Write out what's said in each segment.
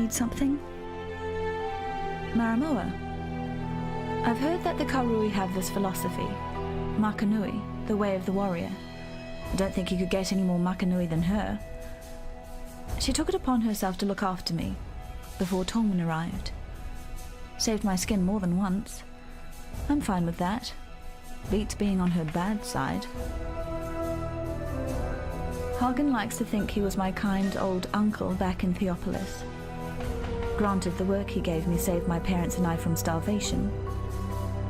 need something? Maramoa. I've heard that the Karui have this philosophy, Makanui, the way of the warrior. I don't think you could get any more Makanui than her. She took it upon herself to look after me, before Tolman arrived. Saved my skin more than once. I'm fine with that. Beats being on her bad side. Hagen likes to think he was my kind old uncle back in Theopolis. Granted, the work he gave me saved my parents and I from starvation.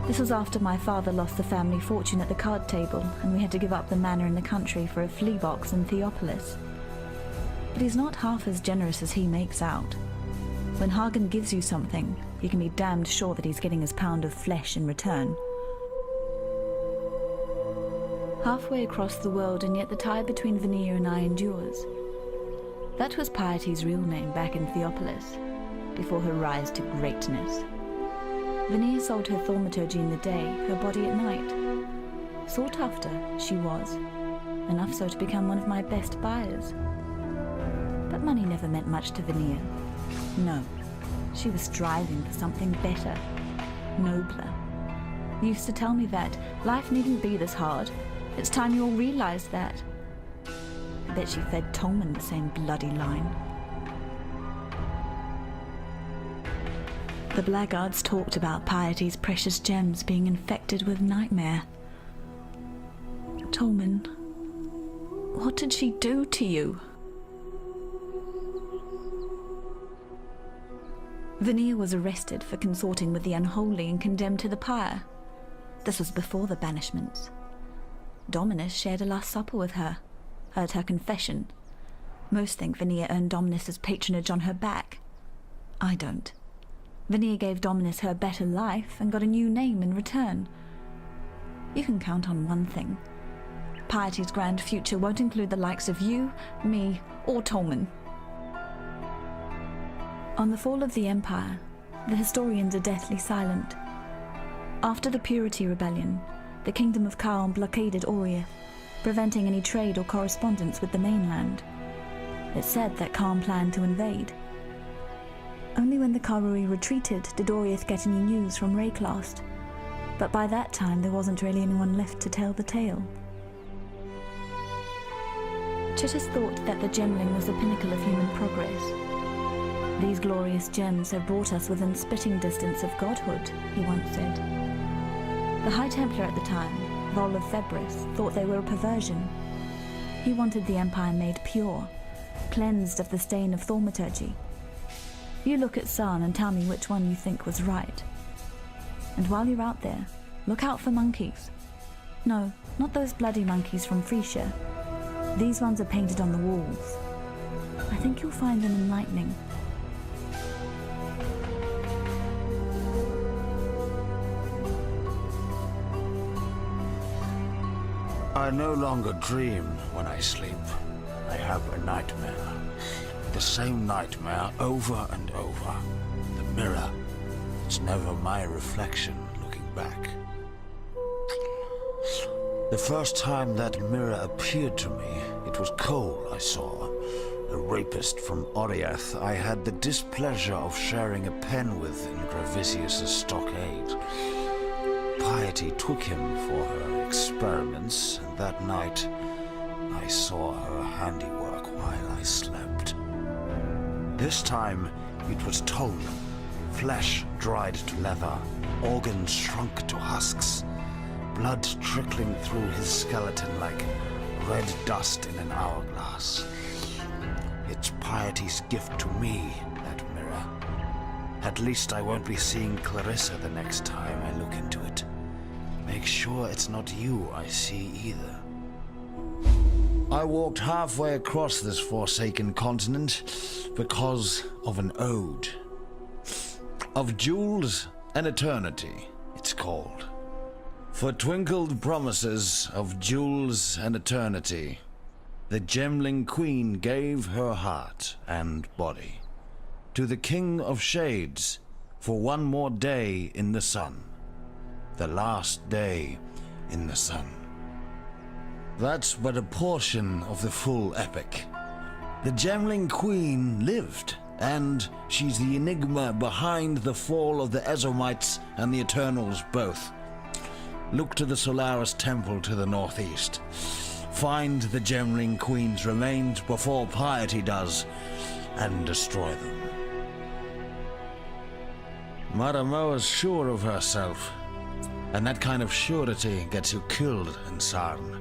This was after my father lost the family fortune at the card table and we had to give up the manor in the country for a flea box in Theopolis. But he's not half as generous as he makes out. When Hagen gives you something, you can be damned sure that he's getting his pound of flesh in return. Halfway across the world, and yet the tie between Vanilla and I endures. That was Piety's real name back in Theopolis, before her rise to greatness. Vanilla sold her thaumaturgy in the day, her body at night. Sought after, she was, enough so to become one of my best buyers. But money never meant much to Vanilla. No, she was striving for something better, nobler. Used to tell me that life needn't be this hard. It's time you all realized that. I bet she fed Tolman the same bloody line. The blackguards talked about Piety's precious gems being infected with nightmare. Tolman, what did she do to you? Vanilla was arrested for consorting with the unholy and condemned to the pyre. This was before the banishments. Dominus shared a last supper with her, heard her confession. Most think Vanilla earned Dominus's patronage on her back. I don't. Vanilla gave Dominus her better life and got a new name in return. You can count on one thing. Piety's grand future won't include the likes of you, me, or Tolman. On the fall of the Empire, the historians are deathly silent. After the Purity Rebellion, the Kingdom of Kaon blockaded Oriath, preventing any trade or correspondence with the mainland. It's said that Kaon planned to invade. Only when the Karui retreated did Oriath get any news from Rayclast, but by that time there wasn't really anyone left to tell the tale. Chitus thought that the Gemling was the pinnacle of human progress. These glorious gems have brought us within spitting distance of godhood, he once said. The High Templar at the time, Vol of Febris, thought they were a perversion. He wanted the Empire made pure, cleansed of the stain of thaumaturgy. You look at San and tell me which one you think was right. And while you're out there, look out for monkeys. No, not those bloody monkeys from Frisia. These ones are painted on the walls. I think you'll find them enlightening. I no longer dream when I sleep. I have a nightmare. The same nightmare over and over. The mirror. It's never my reflection looking back. The first time that mirror appeared to me, it was Cole I saw. A rapist from Oriath I had the displeasure of sharing a pen with in Gravisius' stockade. Piety took him for her experiments, and that night I saw her handiwork while I slept. This time it was Tolman, flesh dried to leather, organs shrunk to husks, blood trickling through his skeleton like red dust in an hourglass. It's Piety's gift to me, that mirror. At least I won't be seeing Clarissa the next time I look into it. Make sure it's not you I see either. I walked halfway across this forsaken continent because of an ode. Of jewels and eternity, it's called. For twinkled promises of jewels and eternity, the Gemling Queen gave her heart and body to the King of Shades for one more day in the sun. The last day in the sun. That's but a portion of the full epic. The Gemling Queen lived And she's the enigma behind the fall of the Ezomites and the Eternals both. Look to the Solaris Temple to the northeast. Find the Gemling Queen's remains before piety does, and destroy them. Maramoa's sure of herself, and that kind of surety gets you killed in Sarn.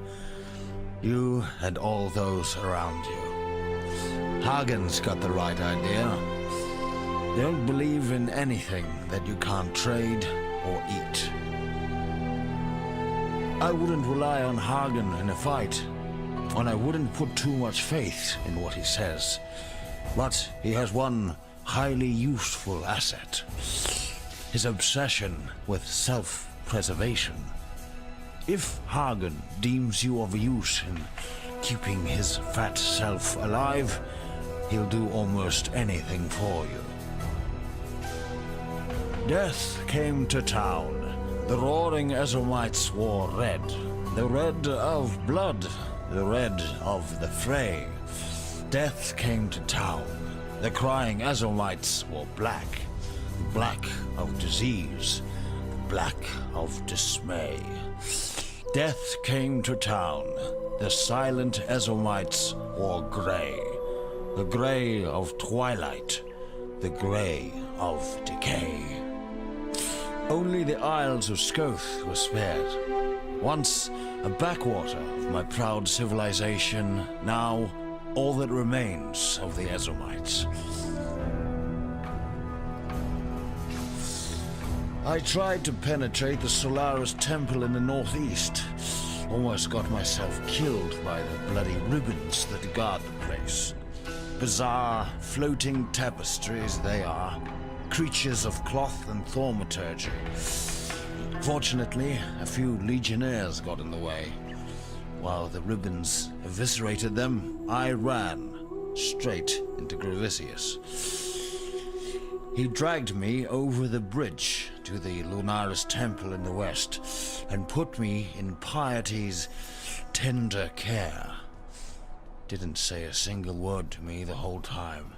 You and all those around you. Hagen's got the right idea. Don't believe in anything that you can't trade or eat. I wouldn't rely on Hagen in a fight, and I wouldn't put too much faith in what he says. But he has one highly useful asset. His obsession with self-preservation. If Hagen deems you of use in keeping his fat self alive, he'll do almost anything for you. Death came to town. The roaring Ezomites wore red. The red of blood. The red of the fray. Death came to town. The crying Ezomites wore black. The black of disease. The black of dismay. Death came to town. The silent Ezomites wore gray. The gray of twilight. The gray of decay. Only the Isles of Scoth were spared. Once a backwater of my proud civilization, now all that remains of the Ezomites. I tried to penetrate the Solaris Temple in the northeast. Almost got myself killed by the bloody ribbons that guard the place. Bizarre, floating tapestries they are. Creatures of cloth and thaumaturgy. Fortunately, a few legionnaires got in the way. While the ribbons eviscerated them, I ran straight into Gravisius. He dragged me over the bridge to the Lunaris Temple in the west and put me in Piety's tender care. Didn't say a single word to me the whole time.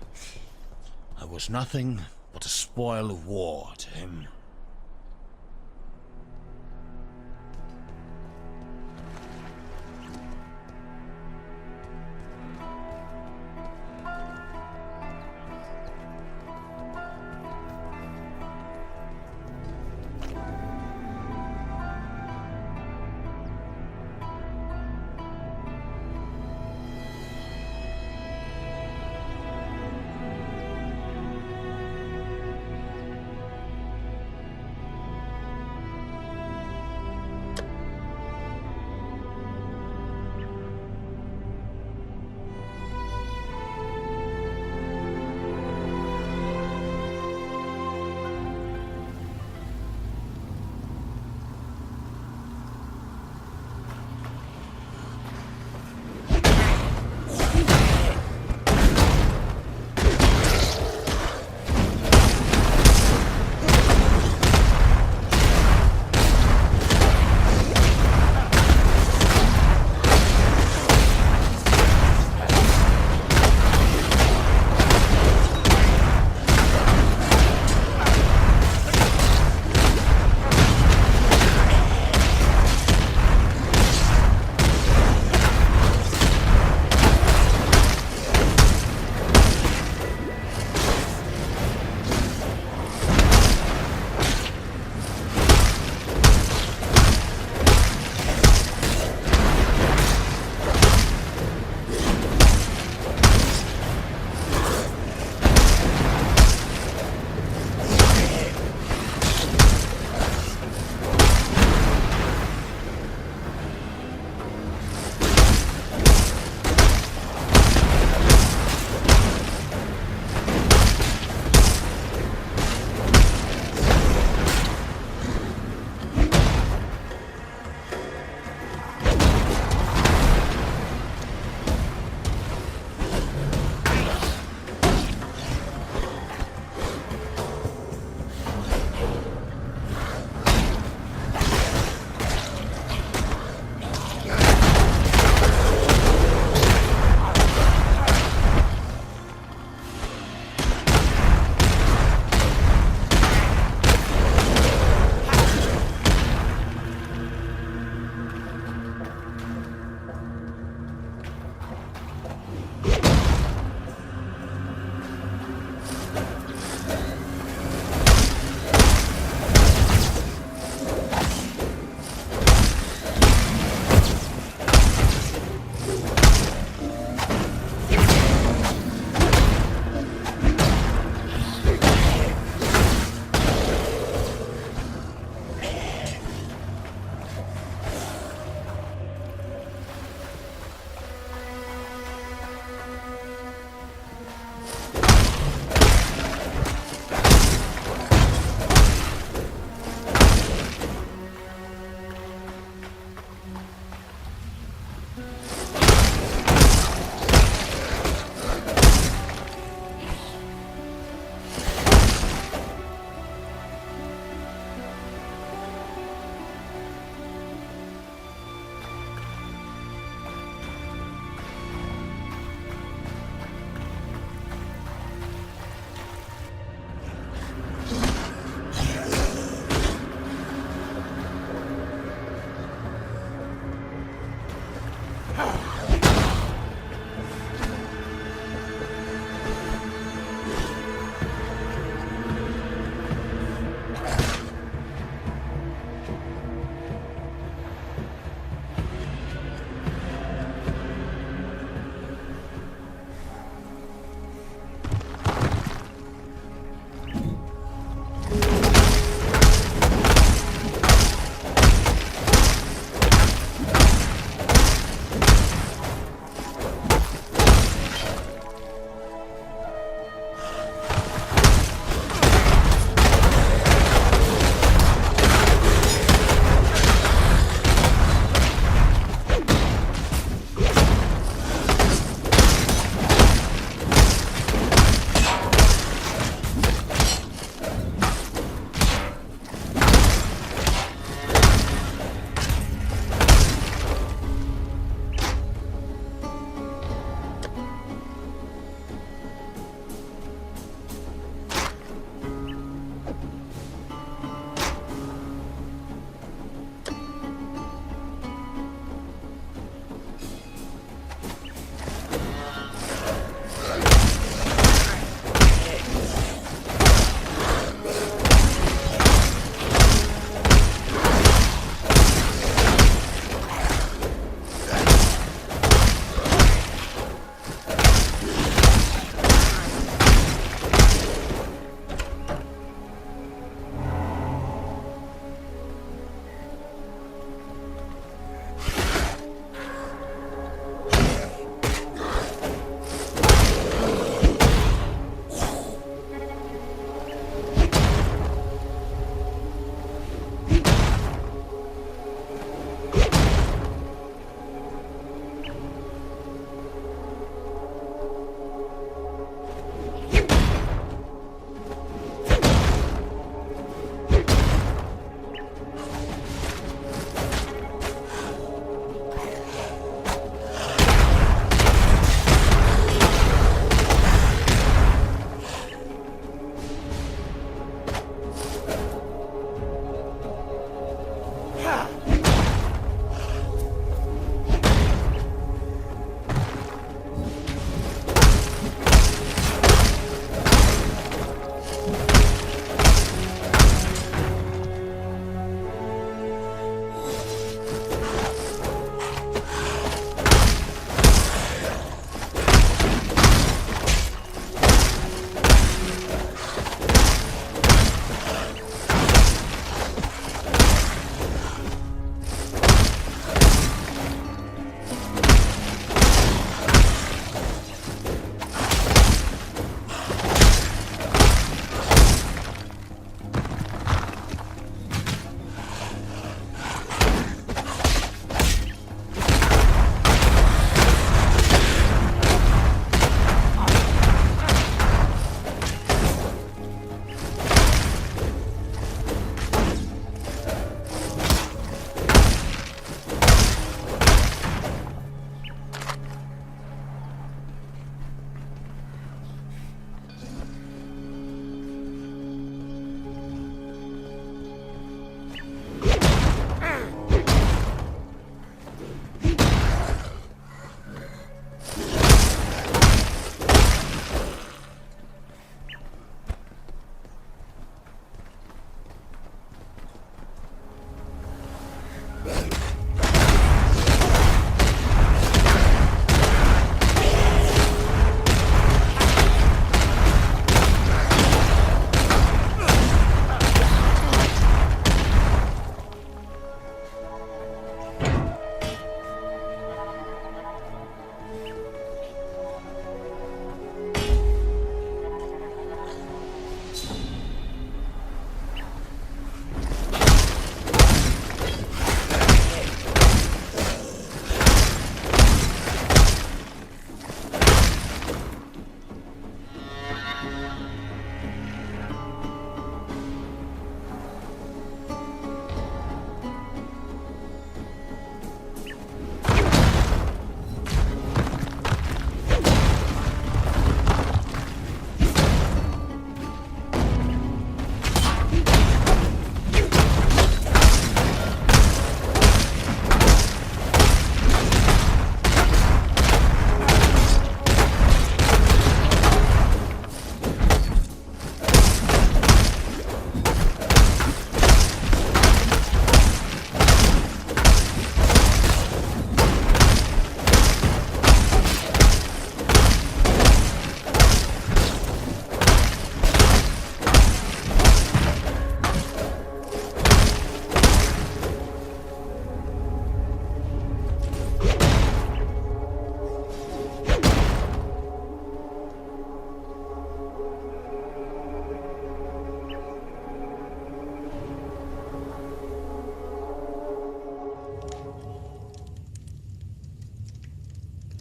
I was nothing but a spoil of war to him. Ah!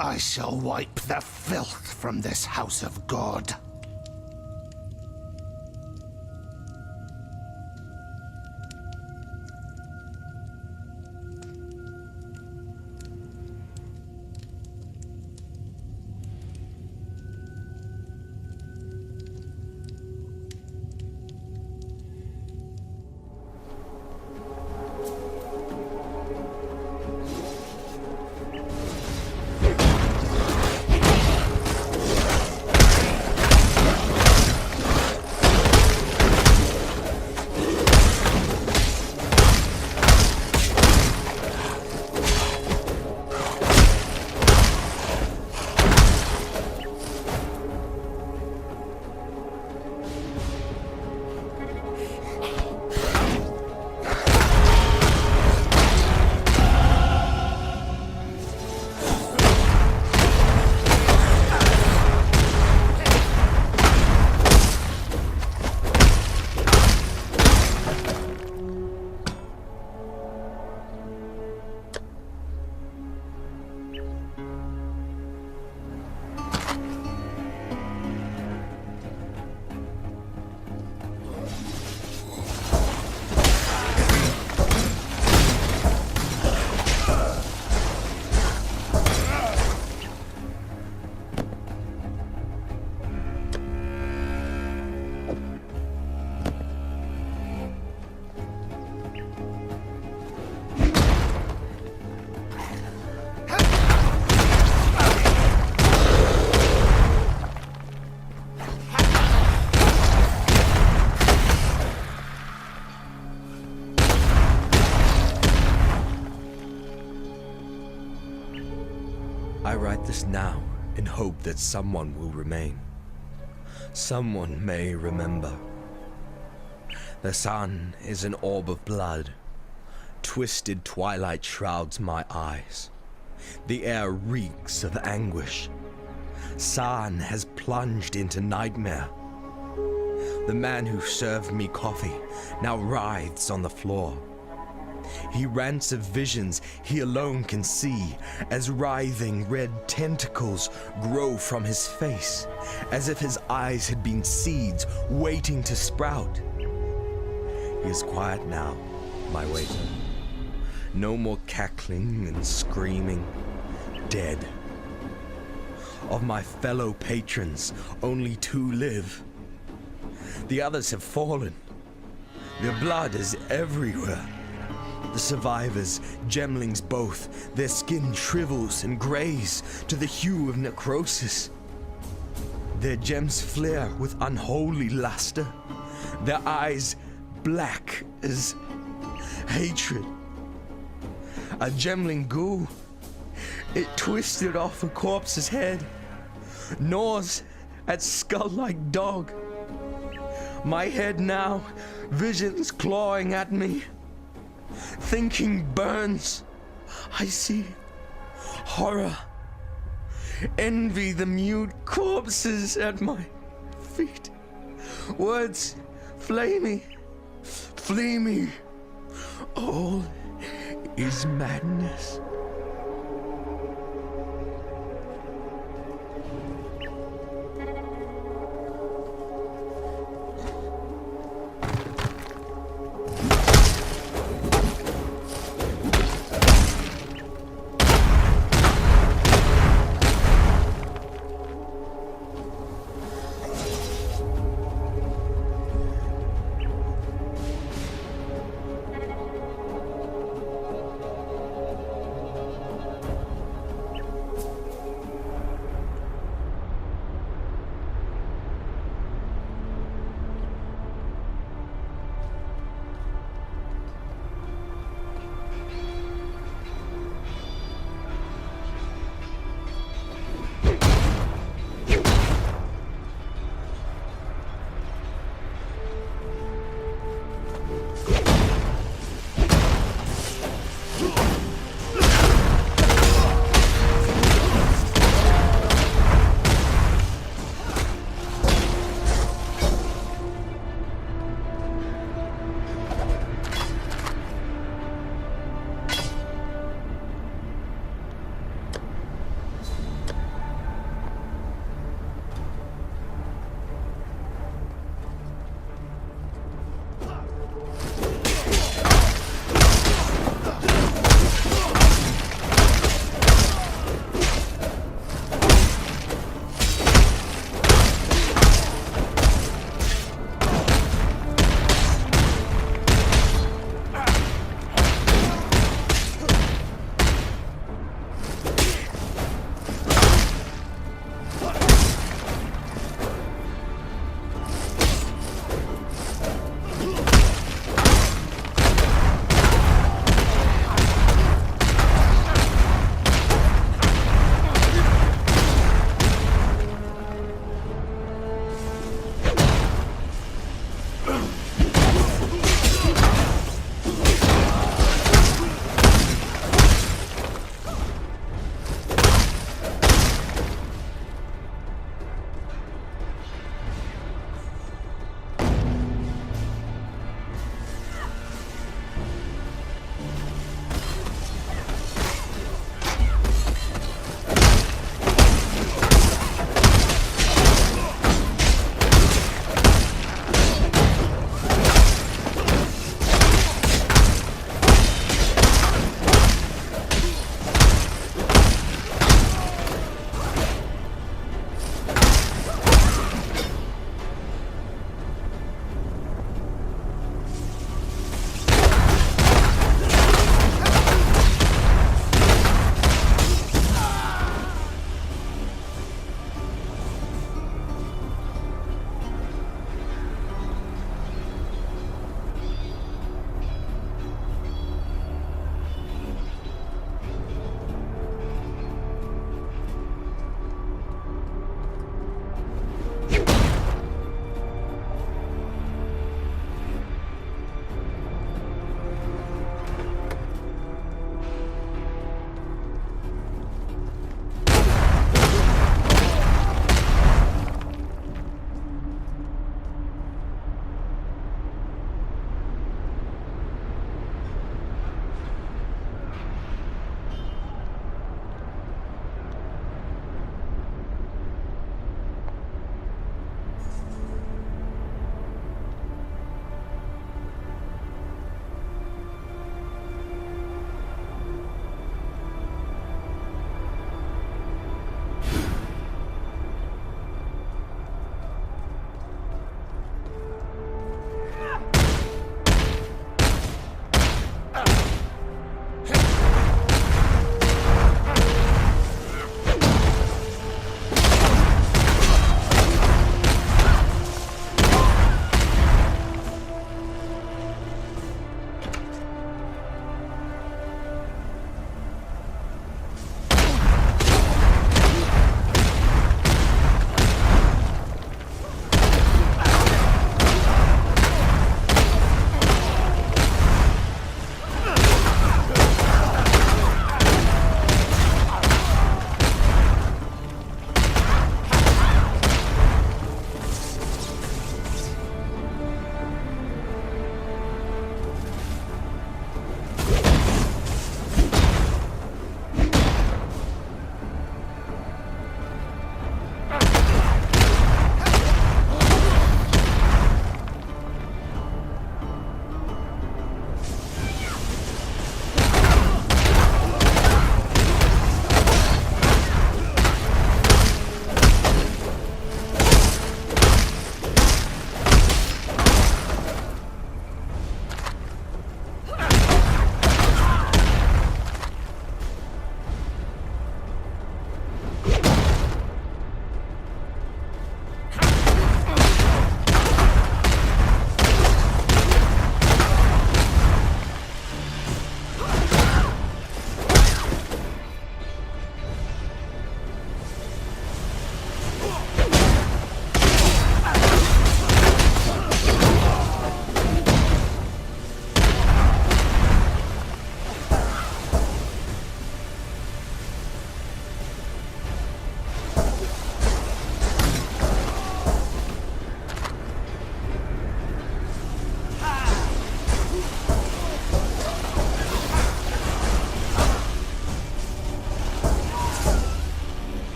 I shall wipe the filth from this house of God. I write this now in hope that someone will remain. Someone may remember. The sun is an orb of blood. Twisted twilight shrouds my eyes. The air reeks of anguish. San has plunged into nightmare. The man who served me coffee now writhes on the floor. He rants of visions he alone can see, as writhing red tentacles grow from his face, as if his eyes had been seeds waiting to sprout. He is quiet now, my waiter. No more cackling and screaming. Dead. Of my fellow patrons, only 2 live. The others have fallen. Their blood is everywhere. The survivors, Gemlings both, their skin shrivels and grays to the hue of necrosis. Their gems flare with unholy luster, their eyes black as hatred. A Gemling ghoul, it twisted off a corpse's head, gnaws at skull-like dog. My head now, visions clawing at me. Thinking burns. I see horror. Envy the mute corpses at my feet. Words flay me, flee me. All is madness.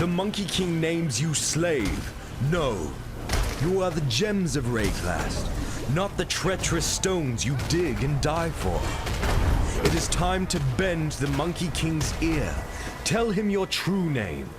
The Monkey King names you slave. No. You are the gems of Rayclast, not the treacherous stones you dig and die for. It is time to bend the Monkey King's ear. Tell him your true name.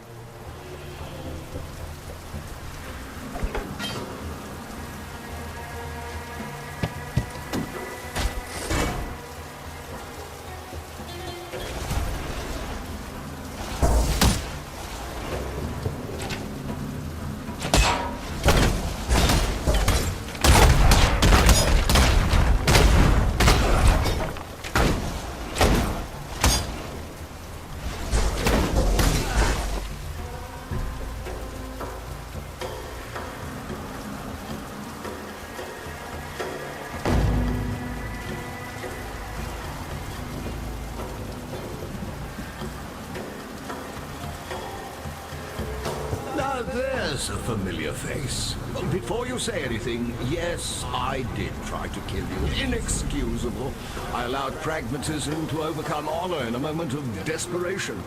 There's a familiar face. Before you say anything, yes, I did try to kill you. Inexcusable. I allowed pragmatism to overcome honor in a moment of desperation.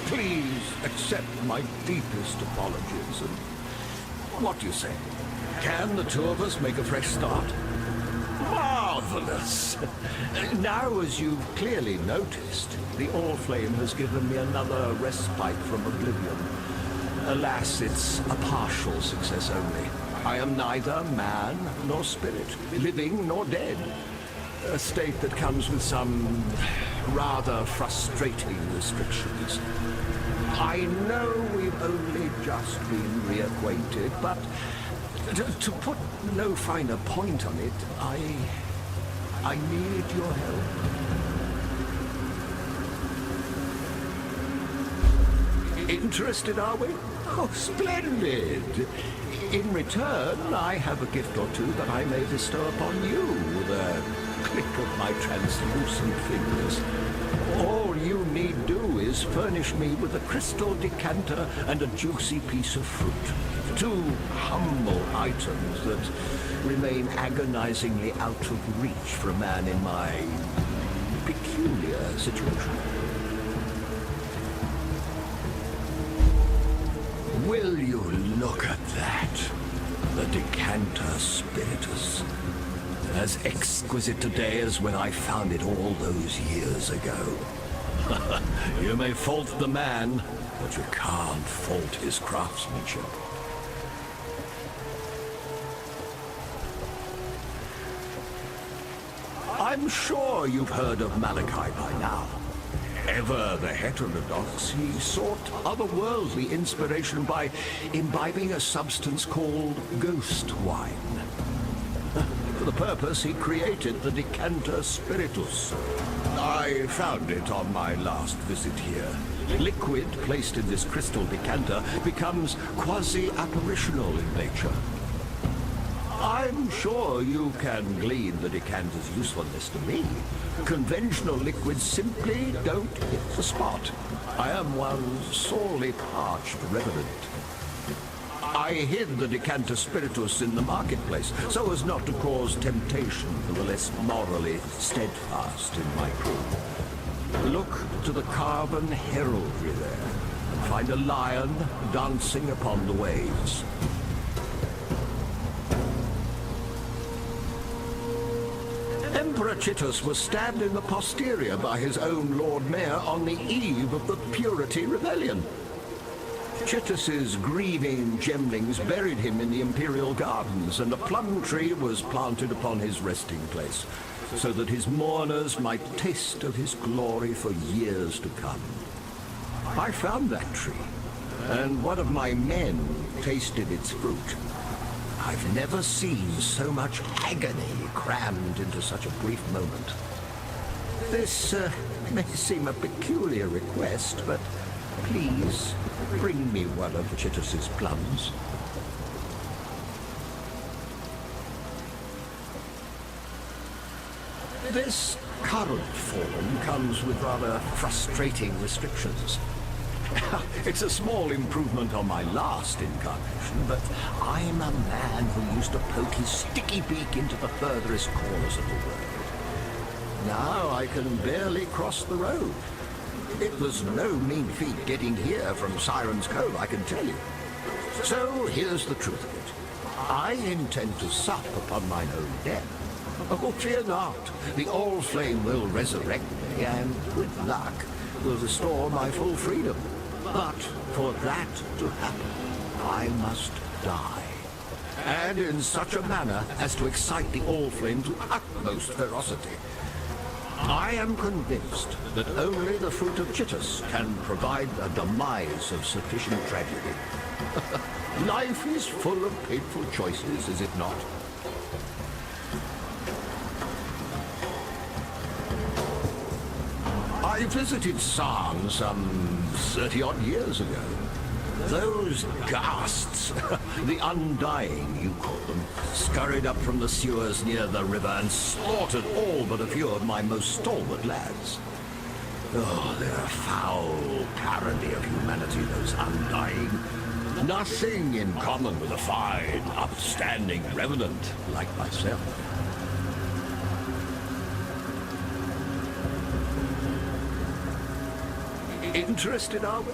Please accept my deepest apologies. And what do you say? Can the two of us make a fresh start? Marvelous! Now, as you've clearly noticed, the Allflame has given me another respite from oblivion. Alas, it's a partial success only. I am neither man nor spirit, living nor dead. A state that comes with some rather frustrating restrictions. I know we've only just been reacquainted, but to put no finer point on it, I need your help. Interested, are we? Oh, splendid! In return, I have a gift or two that I may bestow upon you with a click of my translucent fingers. All you need do is furnish me with a crystal decanter and a juicy piece of fruit. Two humble items that remain agonizingly out of reach for a man in my peculiar situation. Will you look at that? The decanter spiritus. As exquisite today as when I found it all those years ago. You may fault the man, but you can't fault his craftsmanship. I'm sure you've heard of Malachi by now. Ever the heterodox, he sought otherworldly inspiration by imbibing a substance called ghost wine. For the purpose, he created the decanter spiritus. I found it on my last visit here. Liquid placed in this crystal decanter becomes quasi-apparitional in nature. I'm sure you can glean the decanter's usefulness to me. Conventional liquids simply don't hit the spot. I am one sorely parched revenant. I hid the decanter spiritus in the marketplace so as not to cause temptation for the less morally steadfast in my crew. Look to the carven heraldry there and find a lion dancing upon the waves. Emperor Chittus was stabbed in the posterior by his own Lord Mayor on the eve of the Purity Rebellion. Chittus's grieving Gemlings buried him in the Imperial Gardens, and a plum tree was planted upon his resting place, so that his mourners might taste of his glory for years to come. I found that tree, and one of my men tasted its fruit. I've never seen so much agony crammed into such a brief moment. This may seem a peculiar request, but please bring me one of Chittus's plums. This current form comes with rather frustrating restrictions. It's a small improvement on my last incarnation, but I'm a man who used to poke his sticky beak into the furthest corners of the world. Now I can barely cross the road. It was no mean feat getting here from Siren's Cove, I can tell you. So here's the truth of it. I intend to sup upon mine own death. Oh, fear not. The All-Flame will resurrect me and, with luck, will restore my full freedom. But for that to happen, I must die. And in such a manner as to excite the All-Flame to utmost ferocity. I am convinced that only the fruit of Chittus can provide a demise of sufficient tragedy. Life is full of painful choices, is it not? I visited Sarn some 30-odd years ago. Those ghasts, the Undying, you call them, scurried up from the sewers near the river and slaughtered all but a few of my most stalwart lads. Oh, they're a foul parody of humanity, those Undying. Nothing in common with a fine, upstanding revenant like myself. Interested, are we?